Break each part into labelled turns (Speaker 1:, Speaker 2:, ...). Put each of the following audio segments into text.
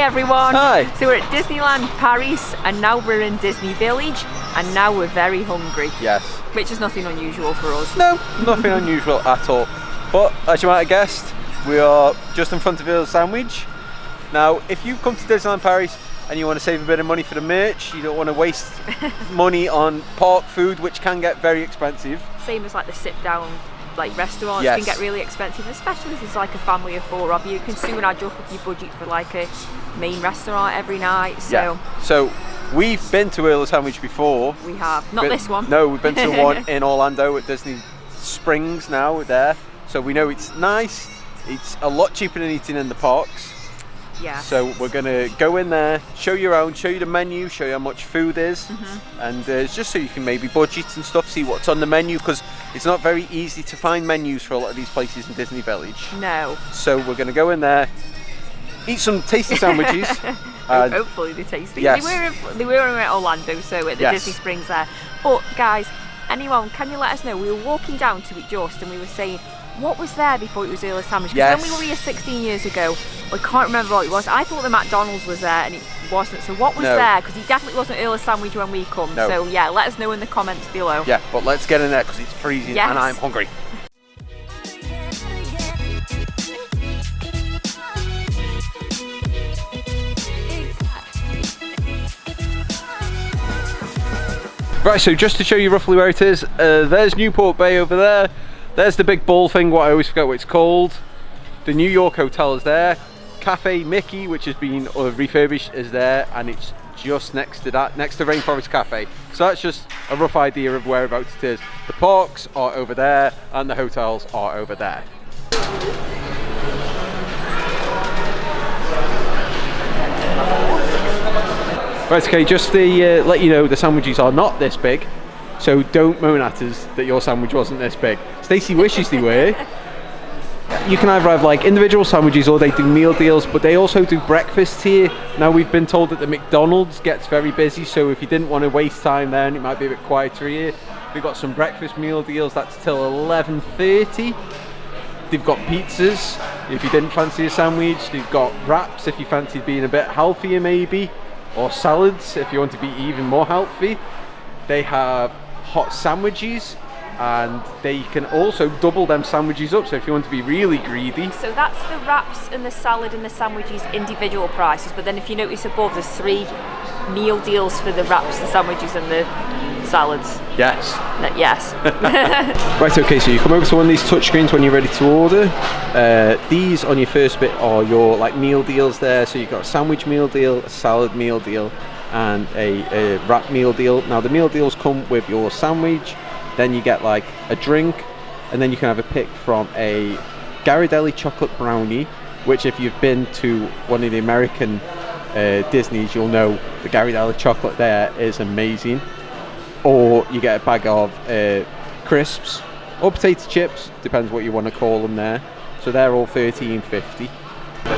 Speaker 1: everyone.
Speaker 2: Hi.
Speaker 1: So we're at Disneyland Paris and now we're in Disney Village and now we're very hungry.
Speaker 2: Yes.
Speaker 1: Which is nothing unusual for us.
Speaker 2: No, nothing unusual at all. But as you might have guessed, we are just in front of Earl of Sandwich. Now, if you come to Disneyland Paris and you want to save a bit of money for the merch, you don't want to waste money on park food, which can get very expensive.
Speaker 1: Same as like the sit-down restaurants,
Speaker 2: yes,
Speaker 1: can get really expensive, especially if it's like a family of 4 of you. You can soon add up if you budget for like a main restaurant every night. So
Speaker 2: yeah. So we've been to Earl of Sandwich before.
Speaker 1: We have, not this one.
Speaker 2: No, we've been to one in Orlando at Disney Springs now there. So we know it's nice. It's a lot cheaper than eating in the parks.
Speaker 1: Yeah.
Speaker 2: So we're gonna go in there, show you around, show you the menu, show you how much food is, and it's just so you can maybe budget and stuff, see what's on the menu, because it's not very easy to find menus for a lot of these places in Disney Village.
Speaker 1: No.
Speaker 2: So we're gonna go in there, eat some tasty sandwiches. And
Speaker 1: hopefully they're tasty.
Speaker 2: Yes.
Speaker 1: They were in Orlando, so at the
Speaker 2: Yes.
Speaker 1: Disney Springs there. But guys, anyone, can you let us know? We were walking down to it just, and we were saying, what was there before it was Earl of Sandwich? Because
Speaker 2: Yes.
Speaker 1: when we were here 16 years ago, I can't remember what it was. I thought the McDonald's was there and it wasn't. So what was
Speaker 2: No.
Speaker 1: there? Because it definitely wasn't Earl of Sandwich when we come.
Speaker 2: No.
Speaker 1: So yeah, let us know in the comments below.
Speaker 2: Yeah, but let's get in there because it's freezing
Speaker 1: Yes.
Speaker 2: and I'm hungry. Right, so just to show you roughly where it is, there's Newport Bay over there. There's the big ball thing, what I always forget what it's called. The New York Hotel is there. Cafe Mickey, which has been refurbished, is there, and it's just next to that, next to Rainforest Cafe. So that's just a rough idea of whereabouts it is. The parks are over there, and the hotels are over there. Right, okay, just to let you know, the sandwiches are not this big, so don't moan at us that your sandwich wasn't this big. Stacey wishes they were. You can either have like individual sandwiches or they do meal deals, but they also do breakfast here. Now we've been told that the McDonald's gets very busy, so if you didn't want to waste time there and it might be a bit quieter here, we've got some breakfast meal deals, that's till 11:30. They've got pizzas if you didn't fancy a sandwich. They've got wraps if you fancied being a bit healthier maybe, or salads if you want to be even more healthy. They have hot sandwiches, and they can also double them sandwiches up, so if you want to be really greedy.
Speaker 1: So that's the wraps and the salad and the sandwiches individual prices, but then if you notice above, there's 3 meal deals for the wraps, the sandwiches and the salads.
Speaker 2: Yes.
Speaker 1: Yes.
Speaker 2: Right, okay, so you come over to one of these touchscreens when you're ready to order. These on your first bit are your like meal deals there, so you've got a sandwich meal deal, a salad meal deal, and a wrap meal deal. Now the meal deals come with your sandwich, then you get like a drink, and then you can have a pick from a Ghirardelli chocolate brownie, which if you've been to one of the American Disneys, you'll know the Ghirardelli chocolate there is amazing. Or you get a bag of crisps or potato chips, depends what you want to call them there. So they're all $13.50.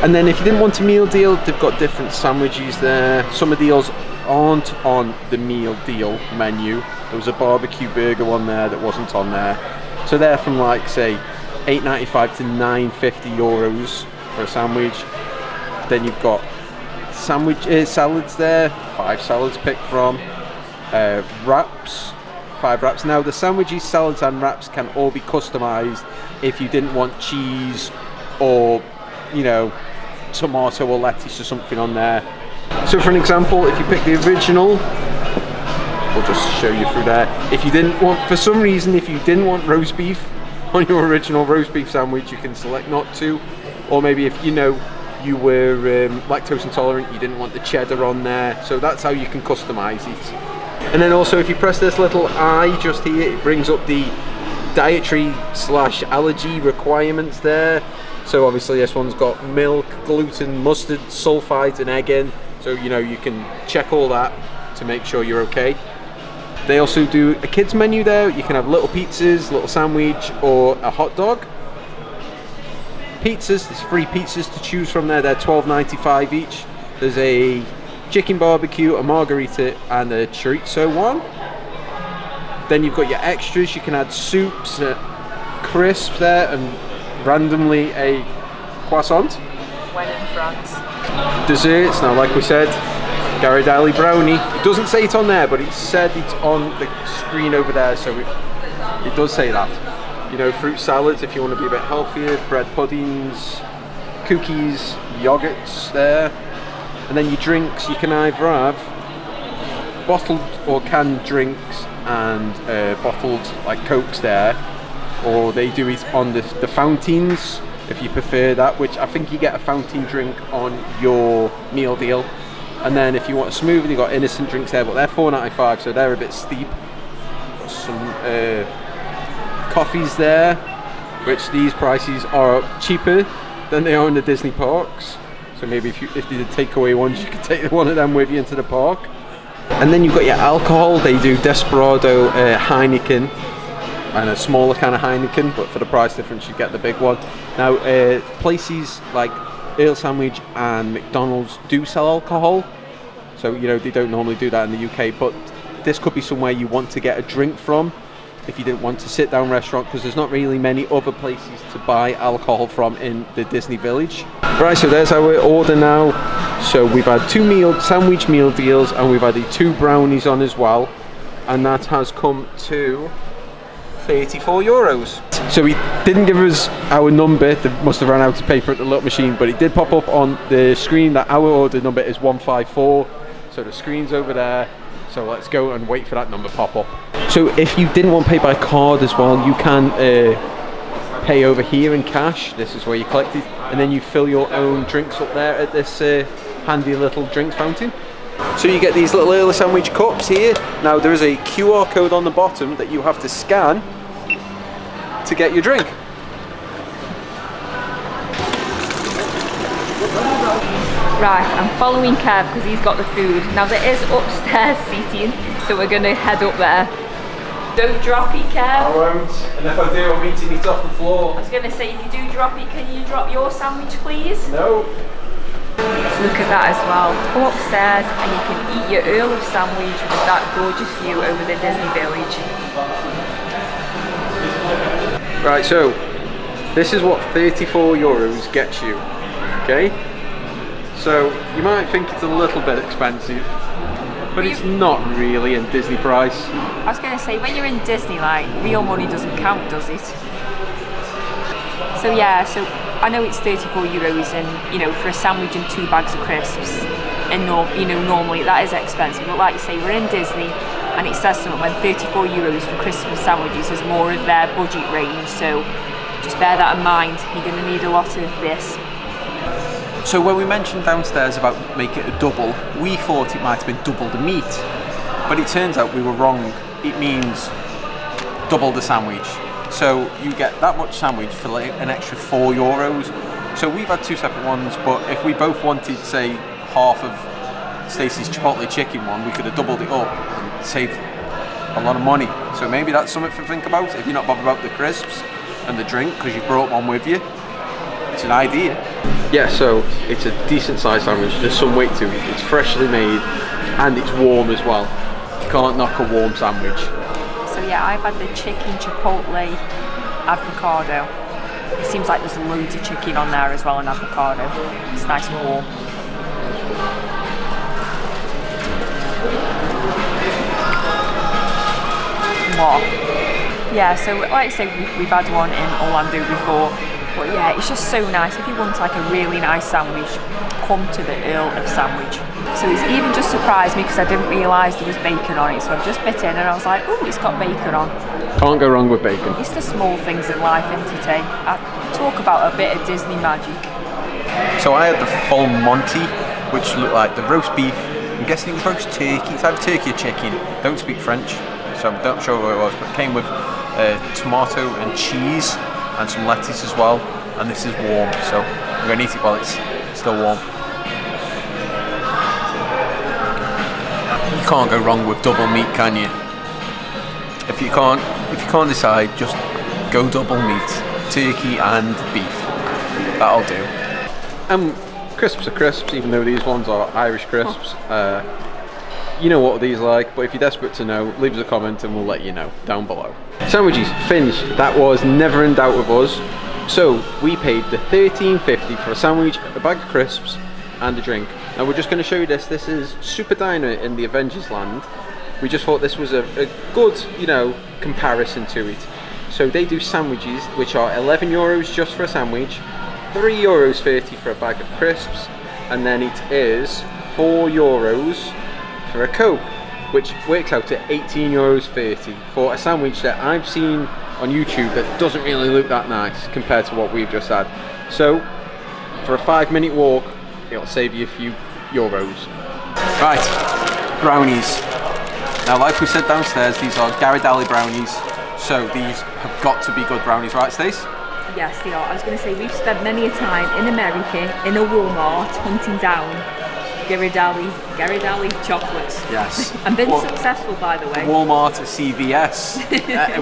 Speaker 2: And then if you didn't want a meal deal, they've got different sandwiches there. Some of the deals aren't on the meal deal menu. There was a barbecue burger one there that wasn't on there. So they're from like say €8.95 to €9.50 for a sandwich. Then you've got salads there, 5 salads picked from. Wraps, 5 wraps. Now the sandwiches, salads and wraps can all be customized if you didn't want cheese or, you know, tomato or lettuce or something on there. So for an example, if you pick the original, we'll just show you through there. If you didn't want, for some reason, if you didn't want roast beef on your original roast beef sandwich, you can select not to. Or maybe if you know you were lactose intolerant, you didn't want the cheddar on there. So that's how you can customize it. And then also if you press this little I just here, it brings up the dietary/allergy requirements there. So obviously this one's got milk, gluten, mustard, sulfides and egg in. So you know you can check all that to make sure you're okay. They also do a kids menu there. You can have little pizzas, little sandwich or a hot dog. Pizzas, there's 3 pizzas to choose from there. They're $12.95 each. There's a chicken barbecue, a margarita and a chorizo one. Then you've got your extras. You can add soups, crisps there, and randomly a croissant.
Speaker 1: When in France.
Speaker 2: Desserts, now like we said, Ghirardelli brownie. It doesn't say it on there, but it said it's on the screen over there, so it does say that. You know, fruit salads if you want to be a bit healthier, bread puddings, cookies, yogurts there. And then your drinks, you can either have bottled or canned drinks and bottled like Cokes there, or they do it on the fountains if you prefer that, which I think you get a fountain drink on your meal deal. And then if you want a smoothie, you've got innocent drinks there, but they're $4.95, so they're a bit steep. Got some coffees there, which these prices are cheaper than they are in the Disney parks. So maybe if they did takeaway ones, you could take one of them with you into the park. And then you've got your alcohol. They do Desperado, Heineken, and a smaller kind of Heineken, but for the price difference you get the big one. Now places like Earl of Sandwich and McDonald's do sell alcohol, so you know they don't normally do that in the UK, but this could be somewhere you want to get a drink from if you didn't want to sit down restaurant, because there's not really many other places to buy alcohol from in the Disney Village. Right, so there's our order now. So we've had 2 sandwich meal deals, and we've had the 2 brownies on as well, and that has come to €34. So he didn't give us our number, they must have run out of paper at the little machine, but it did pop up on the screen that our order number is 154. So the screen's over there, so let's go and wait for that number pop up. So if you didn't want to pay by card as well, you can pay over here in cash. This is where you collect it, and then you fill your own drinks up there at this handy little drinks fountain. So you get these little Earl of Sandwich cups here. Now there is a QR code on the bottom that you have to scan to get your drink.
Speaker 1: Right, I'm following Kev because he's got the food. Now there is upstairs seating, so we're going to head up there. Don't drop it, Kev.
Speaker 2: I won't, and if I do, I'm eating it off the floor.
Speaker 1: I was going to say, if you do drop it, can you drop your sandwich, please?
Speaker 2: No.
Speaker 1: Look at that as well. Come upstairs and you can eat your Earl of Sandwich with that gorgeous view over the Disney Village.
Speaker 2: Right, so this is what €34 gets you. Okay? So you might think it's a little bit expensive, but it's not really in Disney price.
Speaker 1: I was going to say, when you're in Disneyland, real money doesn't count, does it? So yeah, so I know it's €34, and you know, for a sandwich and 2 bags of crisps, and normally that is expensive. But like you say, we're in Disney, and it says something when €34 for Christmas sandwiches is more of their budget range. So just bear that in mind. You're going to need a lot of this.
Speaker 2: So when we mentioned downstairs about make it a double, we thought it might have been double the meat, but it turns out we were wrong. It means double the sandwich. So you get that much sandwich for like an extra €4. So we've had 2 separate ones, but if we both wanted, say, half of Stacey's Chipotle chicken one, we could have doubled it up and saved a lot of money. So maybe that's something to think about if you're not bothered about the crisps and the drink because you brought one with you. It's an idea. Yeah, so it's a decent sized sandwich. There's some weight to it. It's freshly made and it's warm as well. You can't knock a warm sandwich.
Speaker 1: So yeah, I've had the chicken chipotle avocado. It seems like there's loads of chicken on there as well, and avocado. It's nice and warm. Wow. Yeah, so like I say, we've had one in Orlando before. But yeah, it's just so nice. If you want like a really nice sandwich, come to the Earl of Sandwich. So it's even just surprised me because I didn't realise there was bacon on it. So I've just bit in and I was like, oh, it's got bacon on.
Speaker 2: Can't go wrong with bacon.
Speaker 1: It's the small things in life, isn't it? I talk about a bit of Disney magic.
Speaker 2: So I had the full Monty, which looked like the roast beef. I'm guessing it was roast turkey. It's either turkey or chicken. Don't speak French, so I'm not sure what it was. But it came with tomato and cheese and some lettuce as well. And this is warm, so I'm going to eat it while it's still warm. You can't go wrong with double meat, can you? If you can't decide, just go double meat, turkey and beef. That'll do. Crisps are crisps, even though these ones are Irish crisps. You know what these are like, but if you're desperate to know, leave us a comment and we'll let you know down below. Sandwiches finished. That was never in doubt with us. So we paid the $13.50 for a sandwich, a bag of crisps, and a drink. Now we're just going to show you this. This is Super Diner in the Avengers Land. We just thought this was a good, you know, comparison to it. So they do sandwiches, which are €11 just for a sandwich, €3.30 for a bag of crisps, and then it is €4 for a Coke, which works out to €18.30 for a sandwich that I've seen on YouTube that doesn't really look that nice compared to what we've just had. So for a 5-minute walk, it'll save you a few euros. Right, brownies. Now, like we said downstairs, these are Ghirardelli brownies, so these have got to be good brownies, right, Stace?
Speaker 1: Yes, they are. I was going to say, we've spent many a time in America, in a Walmart, hunting down Ghirardelli chocolates.
Speaker 2: Yes.
Speaker 1: And been successful, by the way.
Speaker 2: Walmart, CVS,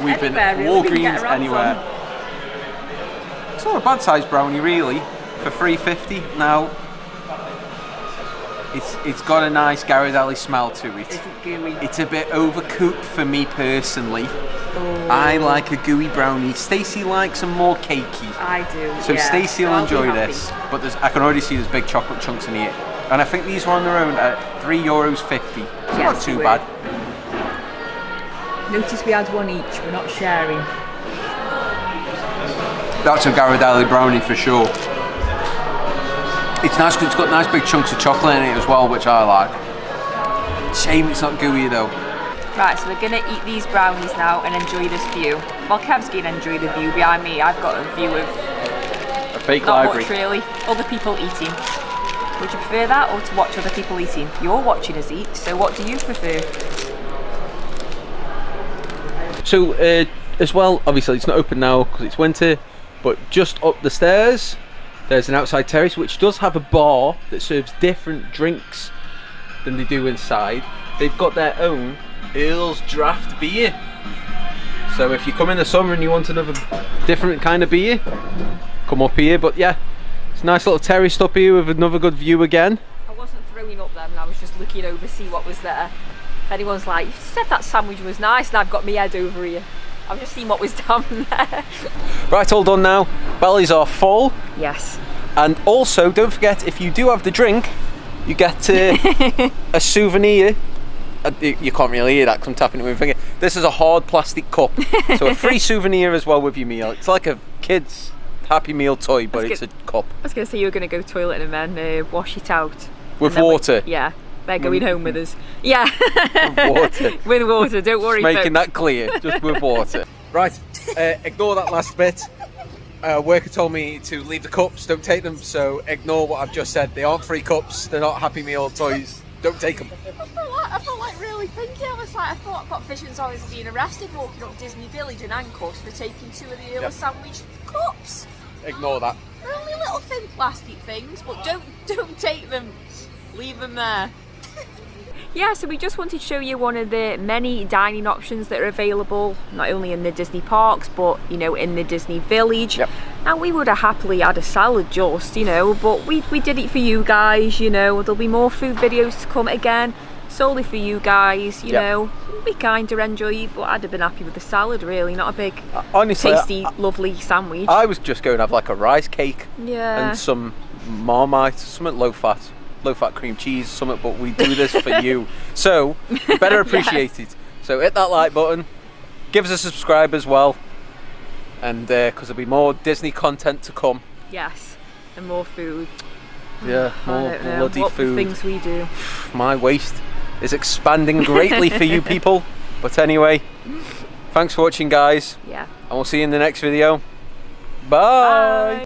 Speaker 2: we've been at Walgreens, anywhere. It's not a bad sized brownie, really, for $3.50. Now, it's got a nice Ghirardelli smell to it.
Speaker 1: Is it gooey?
Speaker 2: It's a bit overcooked for me personally.
Speaker 1: Oh.
Speaker 2: I like a gooey brownie. Stacey likes them more cakey.
Speaker 1: I do.
Speaker 2: So
Speaker 1: yeah.
Speaker 2: Stacey will enjoy this. But I can already see there's big chocolate chunks in here. And I think these were on their own at €3.50. It's not too bad.
Speaker 1: Notice we had one each. We're not sharing.
Speaker 2: That's a Ghirardelli brownie for sure. It's nice because it's got nice big chunks of chocolate in it as well, which I like. Shame it's not gooey though.
Speaker 1: Right, so we're going to eat these brownies now and enjoy this view. Well, Kev's going to enjoy the view. Behind me, I've got a view of
Speaker 2: a fake
Speaker 1: not
Speaker 2: library.
Speaker 1: Much really. Other people eating. Would you prefer that or to watch other people eating? You're watching us eat, so what do you prefer?
Speaker 2: So, as well, obviously it's not open now because it's winter, but just up the stairs, there's an outside terrace which does have a bar that serves different drinks than they do inside. They've got their own Earl's Draft beer. So if you come in the summer and you want another different kind of beer, come up here. But yeah, it's a nice little terrace up here with another good view again.
Speaker 1: I wasn't throwing up them, I was just looking over to see what was there. If anyone's like, you said that sandwich was nice and I've got my head over here. I've just seen what was down there.
Speaker 2: Right, all done now. Bellies are full.
Speaker 1: Yes.
Speaker 2: And also, don't forget, if you do have the drink, you get a souvenir. You can't really hear that because I'm tapping it with my finger. This is a hard plastic cup. So a free souvenir as well with your meal. It's like a kid's Happy Meal toy, but it's a cup.
Speaker 1: I was going to say you were going to go toilet and then wash it out.
Speaker 2: With water?
Speaker 1: Yeah. They're going home with us. Yeah.
Speaker 2: With water.
Speaker 1: With water, don't worry.
Speaker 2: Just making that clear, just with water. Right, ignore that last bit. Worker told me to leave the cups, don't take them, so ignore what I've just said. They aren't free cups, they're not Happy Meal toys. Don't take them.
Speaker 3: I felt like really thinking. I thought got Vision's always being arrested walking up Disney Village in handcuffs for taking 2 of the Earl of Sandwich cups.
Speaker 2: Ignore that.
Speaker 3: They're only little thin plastic things, but don't take them. Leave them there.
Speaker 1: Yeah, so we just wanted to show you one of the many dining options that are available, not only in the Disney parks, but, you know, in the Disney Village.
Speaker 2: Yep.
Speaker 1: And we would have happily had a salad just, you know, but we did it for you guys, you know. There'll be more food videos to come again, solely for you guys, you know. We kind of enjoy it, but I'd have been happy with the salad, really. Not a big,
Speaker 2: honestly,
Speaker 1: tasty, lovely sandwich.
Speaker 2: I was just going to have like a rice cake
Speaker 1: Yeah.
Speaker 2: and some Marmite, something low fat cream cheese, something, but we do this for you. So, you better appreciate it. So hit that like button, give us a subscribe as well, and because there'll be more Disney content to come.
Speaker 1: Yes, and more food.
Speaker 2: Yeah, more bloody
Speaker 1: what
Speaker 2: food.
Speaker 1: Things we do.
Speaker 2: My waist is expanding greatly for you people. But anyway, thanks for watching, guys.
Speaker 1: Yeah.
Speaker 2: And we'll see you in the next video. Bye.
Speaker 1: Bye.